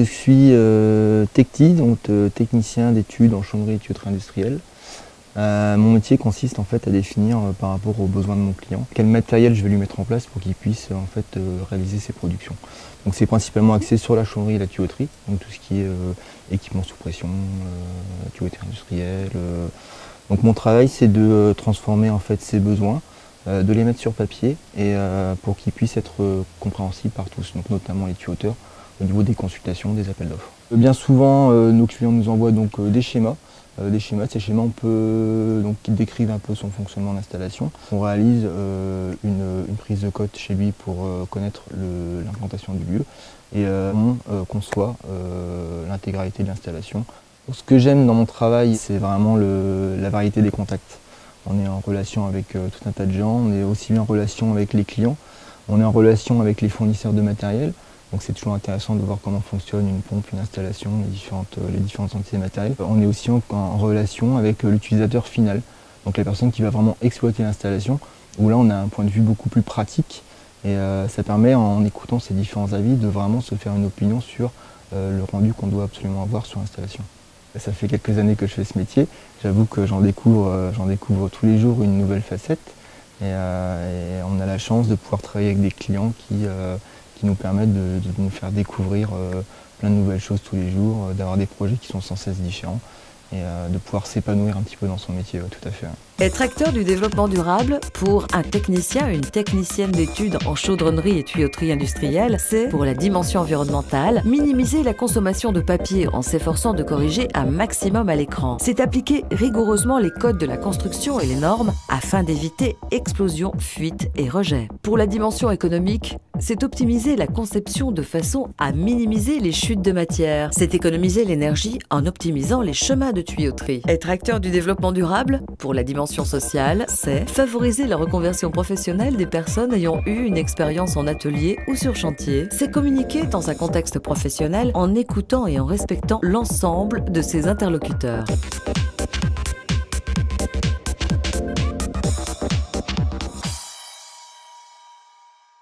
je suis TECTI, donc technicien d'études en chaudronnerie et tuyauterie industrielle. Mon métier consiste en fait à définir par rapport aux besoins de mon client quel matériel je vais lui mettre en place pour qu'il puisse en fait réaliser ses productions. Donc c'est principalement axé sur la chaudronnerie et la tuyauterie, donc tout ce qui est équipement sous pression, tuyauterie industrielle. Donc mon travail c'est de transformer en fait ces besoins, de les mettre sur papier et pour qu'ils puissent être compréhensibles par tous, donc notamment les tuyauteurs au niveau des consultations, des appels d'offres. Bien souvent nos clients nous envoient donc des schémas. Ces schémas qui décrivent un peu son fonctionnement d'installation. On réalise une prise de cote chez lui pour connaître l'implantation du lieu et on conçoit l'intégralité de l'installation. Ce que j'aime dans mon travail, c'est vraiment la variété des contacts. On est en relation avec tout un tas de gens, on est aussi bien en relation avec les clients, on est en relation avec les fournisseurs de matériel. Donc c'est toujours intéressant de voir comment fonctionne une pompe, une installation, les différentes entités matérielles. On est aussi en relation avec l'utilisateur final, donc la personne qui va vraiment exploiter l'installation, où là on a un point de vue beaucoup plus pratique et ça permet en écoutant ces différents avis de vraiment se faire une opinion sur le rendu qu'on doit absolument avoir sur l'installation. Ça fait quelques années que je fais ce métier, j'avoue que j'en découvre tous les jours une nouvelle facette et on a la chance de pouvoir travailler avec des clients qui nous permettent de nous faire découvrir plein de nouvelles choses tous les jours, d'avoir des projets qui sont sans cesse différents et de pouvoir s'épanouir un petit peu dans son métier, tout à fait. Être acteur du développement durable, pour un technicien, une technicienne d'études en chaudronnerie et tuyauterie industrielle, c'est, pour la dimension environnementale, minimiser la consommation de papier en s'efforçant de corriger un maximum à l'écran. C'est appliquer rigoureusement les codes de la construction et les normes afin d'éviter explosion, fuite et rejet. Pour la dimension économique, c'est optimiser la conception de façon à minimiser les chutes de matière. C'est économiser l'énergie en optimisant les chemins de tuyauterie. Être acteur du développement durable, pour la dimension sociale, c'est favoriser la reconversion professionnelle des personnes ayant eu une expérience en atelier ou sur chantier. C'est communiquer dans un contexte professionnel en écoutant et en respectant l'ensemble de ses interlocuteurs.